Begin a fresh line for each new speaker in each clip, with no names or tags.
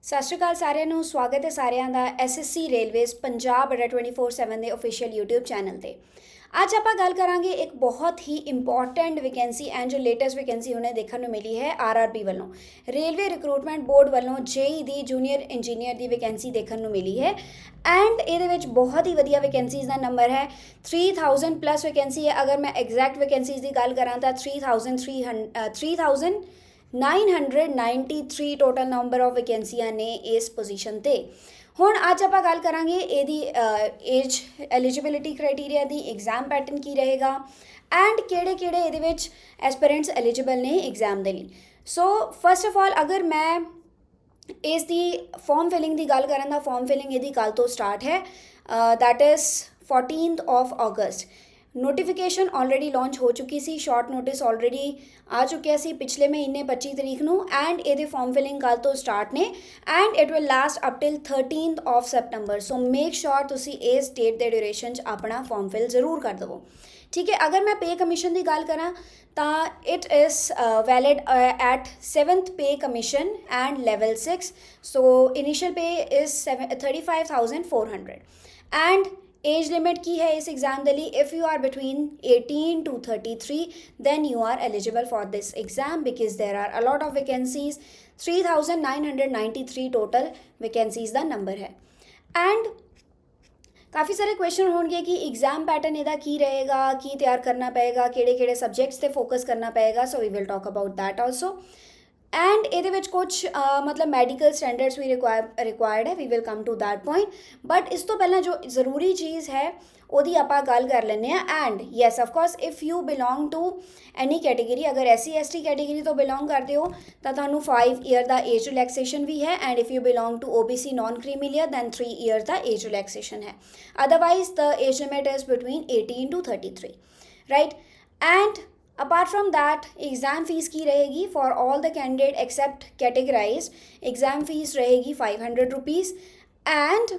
ਸਤਿ ਸ਼੍ਰੀ ਅਕਾਲ ਸਾਰਿਆਂ ਨੂੰ। ਸਵਾਗਤ ਹੈ ਸਾਰਿਆਂ ਦਾ ਐਸਐਸਸੀ ਰੇਲਵੇਜ਼ ਪੰਜਾਬ ਅੱਡਾ 24/7 ਦੇ ਅਫੀਸ਼ੀਅਲ YouTube ਚੈਨਲ ਤੇ। ਅੱਜ ਆਪਾਂ ਗੱਲ ਕਰਾਂਗੇ ਇੱਕ ਬਹੁਤ ਹੀ ਇੰਪੋਰਟੈਂਟ ਵੈਕੈਂਸੀ ਐਂਡ ਜੋ ਲੇਟੈਸਟ ਵੈਕੈਂਸੀ ਹੁਣੇ ਦੇਖਣ ਨੂੰ ਮਿਲੀ ਹੈ ਆਰਆਰਬੀ ਵੱਲੋਂ, ਰੇਲਵੇ ਰਿਕਰੂਟਮੈਂਟ ਬੋਰਡ ਵੱਲੋਂ ਜੇਈ ਦੀ ਜੂਨੀਅਰ ਇੰਜੀਨੀਅਰ ਦੀ ਵੈਕੈਂਸੀ ਦੇਖਣ ਨੂੰ ਮਿਲੀ ਹੈ ਐਂਡ ਇਹਦੇ ਵਿੱਚ ਬਹੁਤ ਹੀ ਵਧੀਆ ਵੈਕੈਂਸੀਜ਼ ਦਾ ਨੰਬਰ ਹੈ। 3000 ਪਲੱਸ ਵੈਕੈਂਸੀ ਹੈ। ਅਗਰ ਮੈਂ ਐਗਜ਼ੈਕਟ ਵੈਕੈਂਸੀਜ਼ ਦੀ ਗੱਲ ਕਰਾਂ ਤਾਂ 3993 ਟੋਟਲ ਨੰਬਰ ਆਫ ਵੈਕੈਂਸੀਆਂ ਨੇ ਇਸ ਪੋਜੀਸ਼ਨ ਤੇ। ਹੁਣ ਅੱਜ ਆਪਾਂ ਗੱਲ ਕਰਾਂਗੇ ਇਹਦੀ ਏਜ ਐਲੀਜੀਬਿਲਿਟੀ ਕ੍ਰਾਈਟੀਰੀਆ ਦੀ, ਐਗਜ਼ਾਮ ਪੈਟਰਨ ਕੀ ਰਹੇਗਾ ਐਂਡ ਕਿਹੜੇ ਇਹਦੇ ਵਿੱਚ ਐਸਪੀਰੈਂਟਸ ਐਲੀਜੀਬਲ ਨੇ ਐਗਜ਼ਾਮ ਦੇ ਲਈ। ਸੋ ਫਸਟ ਆਫ ਆਲ ਅਗਰ ਮੈਂ ਇਸ ਦੀ ਫਾਰਮ ਫਿਲਿੰਗ ਦੀ ਗੱਲ ਕਰਾਂ ਤਾਂ ਫਾਰਮ ਫਿਲਿੰਗ ਇਹਦੀ ਕੱਲ੍ਹ ਤੋਂ ਸਟਾਰਟ ਹੈ, that is 14th of August। Notification already launch ਹੋ ਚੁੱਕੀ ਸੀ, ਸ਼ਾਰਟ ਨੋਟਿਸ ਆਲਰੇਡੀ ਆ ਚੁੱਕਿਆ ਸੀ ਪਿਛਲੇ ਮਹੀਨੇ 25 ਤਰੀਕ ਨੂੰ ਐਂਡ ਇਹਦੇ ਫਾਰਮ ਫਿਲਿੰਗ ਕੱਲ੍ਹ ਤੋਂ ਸਟਾਰਟ ਨੇ and it will last up till 13th of September। So make sure ਤੁਸੀਂ ਇਸ ਡੇਟ ਦੇ ਡਿਊਰੇਸ਼ਨ 'ਚ ਆਪਣਾ ਫਾਰਮ ਫਿਲ ਜ਼ਰੂਰ ਕਰ ਦੇਵੋ, ਠੀਕ ਹੈ। ਅਗਰ ਮੈਂ ਪੇ ਕਮਿਸ਼ਨ ਦੀ ਗੱਲ ਕਰਾਂ ਤਾਂ it is valid at 7th pay commission and level 6। So initial pay is 35,400 and age limit ਕੀ ਹੈ ਇਸ ਐਗਜ਼ਾਮ ਦੇ ਲਈ? If you are between 18 to 33 then you are eligible for this exam because there are a lot of vacancies। 3993 total vacancies the number ਹੈ and ਕਾਫੀ ਸਾਰੇ question ਹੋਣਗੇ ਕਿ exam pattern ਇਹਦਾ ਕੀ ਰਹੇਗਾ, ਕੀ ਤਿਆਰ ਕਰਨਾ ਪਏਗਾ, ਕਿਹੜੇ ਸਬਜੈਕਟਸ ਤੇ ਫੋਕਸ ਕਰਨਾ ਪਏਗਾ। So we will talk about that also and ਇਹਦੇ ਵਿੱਚ ਕੁਛ ਮਤਲਬ ਮੈਡੀਕਲ ਸਟੈਂਡਰਡਸ ਵੀ ਰਿਕੁਆਇਰਡ ਹੈ, we will come to that point. But ਇਸ ਤੋਂ ਪਹਿਲਾਂ ਜੋ ਜ਼ਰੂਰੀ ਚੀਜ਼ ਹੈ ਉਹਦੀ ਆਪਾਂ ਗੱਲ ਕਰ ਲੈਂਦੇ ਹਾਂ। And yes of course if you belong to any category, ਅਗਰ SC/ST ਕੈਟੇਗਰੀ ਤੋਂ ਬਿਲੋਂਗ ਕਰਦੇ ਹੋ ਤਾਂ ਤੁਹਾਨੂੰ 5 ਈਅਰ ਦਾ ਏਜ ਰਿਲੈਕਸੇਸ਼ਨ ਵੀ ਹੈ and if you belong to OBC non creamy layer then 3 year ਦਾ ਏਜ ਰਿਲੈਕਸੇਸ਼ਨ ਹੈ। Otherwise the age limit is between 18 to 33, right. And apart from that exam fees की रहेगी for all the candidate except categorized, exam fees रहेगी 500 rupees and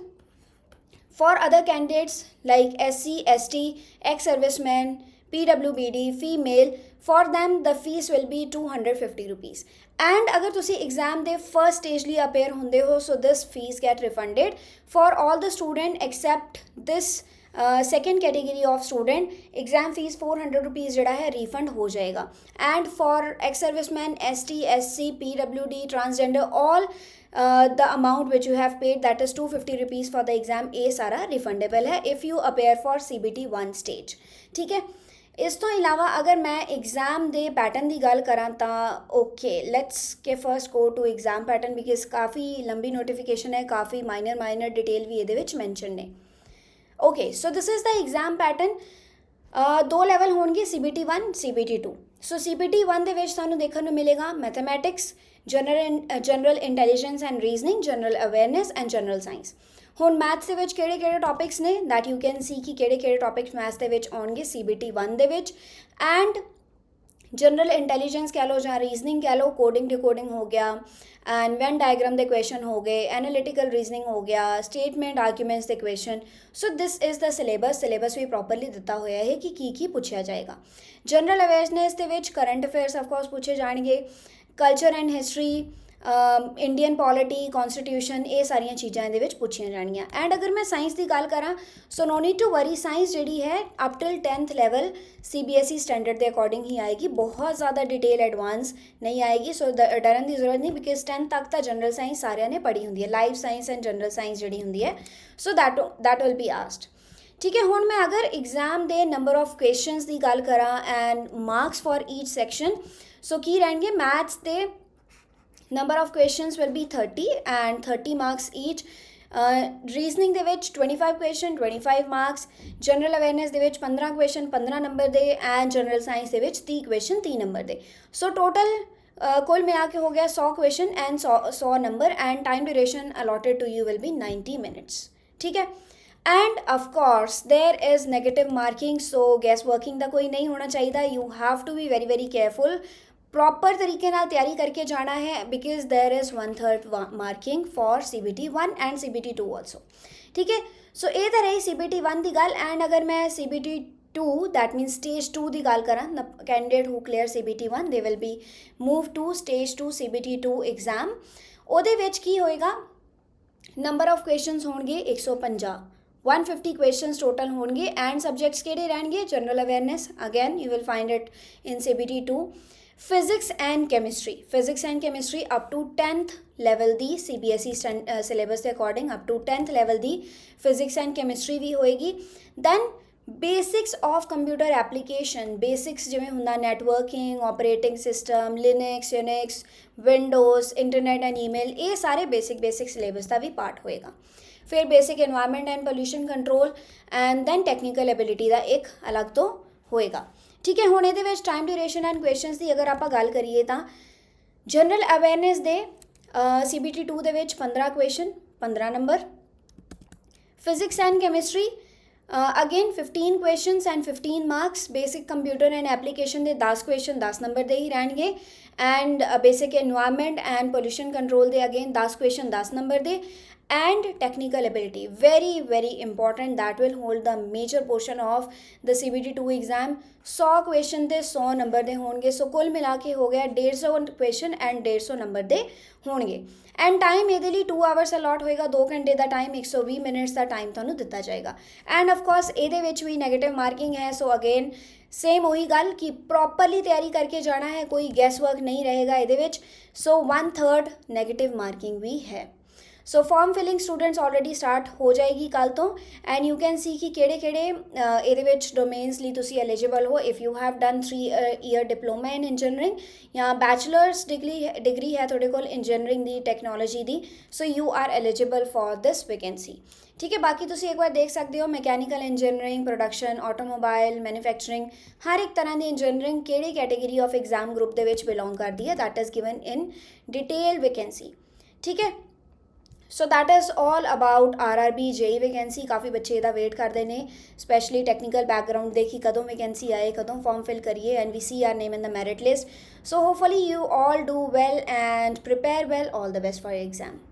for other candidates like SC/ST, ex-servicemen, PWBD, female, for them the fees will be 250 rupees। and अगर तुसी exam ਦੇ first stage ਲਈ appear ਹੁੰਦੇ ਹੋ so this fees get refunded for all the student except this second category of student. Exam fees 400 rupees जोड़ा है refund हो जाएगा and for ex serviceman, ST, SC, PWD, transgender all the amount which you have paid that is 250 rupees for the exam. ये सारा refundable है if you appear for CBT 1 stage, ठीक है। इस तो इलावा अगर मैं एग्जाम दे पैटर्न की गल करा तो ओके लैट्स के first go to exam pattern because काफ़ी लंबी नोटिफिकेशन है, काफ़ी माइनर डिटेल भी ये मैंशन ने। Okay so this is the exam pattern. दो लैवल होंगे CBT 1, CBT 2। सो CBT 1 ਦੇ ਵਿੱਚ ਸਾਨੂੰ ਦੇਖਣ ਨੂੰ ਮਿਲੇਗਾ mathematics, general intelligence and reasoning, general awareness and general science. ਹੁਣ ਮੈਥਸ ਦੇ ਵਿੱਚ ਕਿਹੜੇ ਟੌਪਿਕਸ ਨੇ ਦੈਟ ਯੂ ਕੈਨ ਸੀ ਕਿ ਕਿਹੜੇ ਟੌਪਿਕਸ ਮੈਥਸ ਦੇ ਵਿੱਚ ਆਉਣਗੇ CBT 1 ਦੇ ਵਿੱਚ। ਐਂਡ जनरल इंटैलीजेंस कह लो ਜਾਂ रीजनिंग कह लो, कोडिंग डिकोडिंग हो गया एंड वेन डायग्राम के क्वेश्चन हो गए, एनालिटिकल रीजनिंग हो गया, स्टेटमेंट आर्ग्यूमेंट्स के question. So this is the syllabus भी प्रॉपरली दिता होया है कि की पूछा जाएगा। जनरल अवेयरनेस के विच करंट अफेयर्स ऑफकोर्स पूछे जाएंगे, culture and history, Indian polity, constitution, ये सारिया चीज़ां ये पूछिया जानिया। एंड अगर मैं साइंस की गल करा so no need to worry, science जी है up till 10th level CBSE standard के अकॉर्डिंग ही आएगी, बहुत ज़्यादा डिटेल एडवांस नहीं आएगी। सो डरन की जरूरत नहीं बिकॉज 10th तक तो जनरल साइंस सारिया ने पढ़ी होंगी है, life science and general science जी होंगी है। So that will be asked, ठीक है। हुण मैं अगर एग्जाम के नंबर ऑफ क्वेश्चनस की गल करा and marks for each section so की रहेंगे। मैथ्स के number of questions will be 30 and 30 marks each. Reasoning 25 question 25 marks, general awareness 15 question 15 number दे and general science 30 question 30 number दे। So total कुल मिला के हो गया 100 question and 100 number and time duration allotted to you will be 90 minutes, ठीक है। And of course there is negative marking, so guess working का कोई नहीं होना चाहिए। You have to be very careful, proper तरीके नाल तैयारी करके जाना है because there is 1/3 marking for CBT 1 and CBT 2 also, ठीक है। सो ये तो रही CBT 1 की गल। एंड अगर मैं CBT 2 दैट मीन स्टेज 2 की गल करा, candidate who clear CBT 1 they will be move to stage 2 CBT 2 exam. ਉਹਦੇ ਵਿੱਚ ਕੀ ਹੋਏਗਾ, ਨੰਬਰ ਆਫ ਕੁਐਸਚਨਸ ਹੋਣਗੇ 150, 150 ਕੁਐਸਚਨਸ ਟੋਟਲ ਹੋਣਗੇ ਐਂਡ ਸਬਜੈਕਟਸ ਕਿਹੜੇ ਰਹਿਣਗੇ, general awareness, again you will find it in CBT 2, physics and chemistry up to 10th level ਦੀ CBSE syllabus ਦੇ according up to 10th level ਦੀ ਫਿਜ਼ਿਕਸ ਐਂਡ ਕੈਮਿਸਟਰੀ ਵੀ ਹੋਏਗੀ। Then basics of computer application, basics ਜਿਵੇਂ ਹੁੰਦਾ networking, operating system, Linux, Unix, Windows, internet and email, ਇਹ ਸਾਰੇ basic syllabus ਦਾ ਵੀ ਪਾਰਟ ਹੋਏਗਾ। ਫਿਰ basic environment and pollution control and then technical ability ਦਾ ਇੱਕ ਅਲੱਗ ਤੋਂ ਹੋਏਗਾ। ਠੀਕ ਹੈ, ਹੁਣ ਇਹਦੇ ਵਿੱਚ ਟਾਈਮ ਡਿਊਰੇਸ਼ਨ ਐਂਡ ਕੁਐਸਚਨਸ ਦੀ ਅਗਰ ਆਪਾਂ ਗੱਲ ਕਰੀਏ ਤਾਂ ਜਨਰਲ ਅਵੇਅਰਨੈਸ ਦੇ CBT 2 ਦੇ ਵਿੱਚ 15 question 15 number, physics and chemistry again 15 questions and 15 marks, basic computer and application ਦੇ 10 ਕੁਐਸਚਨ 10 ਨੰਬਰ ਦੇ ਹੀ ਰਹਿਣਗੇ and basic environment and pollution control ਦੇ ਅਗੇਨ 10 ਕੁਐਸਚਨ 10 ਨੰਬਰ ਦੇ and technical ability, very important, that will hold the major portion of the CBT 2 exam। 100 question ਦੇ 100 number ਦੇ ਹੋਣਗੇ, ਸੋ ਕੁੱਲ ਮਿਲਾ ਕੇ ਹੋ ਗਿਆ 150 ਕੁਐਸਚਨ ਐਂਡ 150 ਨੰਬਰ ਦੇ ਹੋਣਗੇ ਐਂਡ ਟਾਈਮ ਇਹਦੇ ਲਈ 2 ਆਵਰਸ ਅਲਾਟ ਹੋਏਗਾ, 2 ਘੰਟੇ ਦਾ ਟਾਈਮ, 120 ਮਿੰਟਸ ਦਾ ਟਾਈਮ ਤੁਹਾਨੂੰ ਦਿੱਤਾ ਜਾਏਗਾ ਐਂਡ ਆਫ ਕੋਰਸ ਇਹਦੇ ਵਿੱਚ ਵੀ ਨੈਗੇਟਿਵ ਮਾਰਕਿੰਗ ਹੈ। ਸੋ ਅਗੇਨ ਸੇਮ ਉਹੀ ਗੱਲ ਕਿ ਪ੍ਰੋਪਰਲੀ ਤਿਆਰੀ ਕਰਕੇ ਜਾਣਾ ਹੈ, ਕੋਈ ਗੈਸ ਵਰਕ ਨਹੀਂ ਰਹੇਗਾ ਇਹਦੇ ਵਿੱਚ। ਸੋ 1/3 ਨੈਗੇਟਿਵ ਮਾਰਕਿੰਗ ਵੀ ਹੈ। So form filling students already start ਹੋ ਜਾਏਗੀ ਕੱਲ੍ਹ ਤੋਂ ਐਂਡ ਯੂ ਕੈਨ ਸੀ ਕਿ ਕਿਹੜੇ ਇਹਦੇ ਵਿੱਚ ਡੋਮੇਨਸ ਲਈ ਤੁਸੀਂ ਐਲੀਜੀਬਲ ਹੋ। If you have done 3 year diploma in engineering ਜਾਂ ਬੈਚਲਰਸ ਡਿਗਰੀ ਹੈ ਤੁਹਾਡੇ ਕੋਲ ਇੰਜੀਨੀਅਰਿੰਗ ਦੀ, ਟੈਕਨੋਲੋਜੀ ਦੀ, so you are eligible for this vacancy. ਠੀਕ ਹੈ, ਬਾਕੀ ਤੁਸੀਂ ਇੱਕ ਵਾਰ ਦੇਖ ਸਕਦੇ ਹੋ mechanical engineering, production, automobile, manufacturing, ਹਰ ਇੱਕ ਤਰ੍ਹਾਂ ਦੀ ਇੰਜੀਨੀਅਰਿੰਗ ਕਿਹੜੀ ਕੈਟੇਗਰੀ ਆਫ ਐਗਜ਼ਾਮ ਗਰੁੱਪ ਦੇ ਵਿੱਚ ਬਿਲੋਂਗ ਕਰਦੀ ਹੈ, that is given in detail vacancy. ਠੀਕ ਹੈ, so that is all about RRB JEE vacancy. ਕਾਫੀ ਬੱਚੇ ਇਹਦਾ ਵੇਟ ਕਰਦੇ ਨੇ, ਸਪੈਸ਼ਲੀ ਟੈਕਨੀਕਲ ਬੈਕਗਰਾਊਂਡ ਦੇ ਕਿ ਕਦੋਂ ਵੈਕੈਂਸੀ ਆਏ, ਕਦੋਂ ਫਾਰਮ ਫਿਲ ਕਰੀਏ and we see our name in the merit list. So hopefully you all do well and prepare well, all the best for your exam।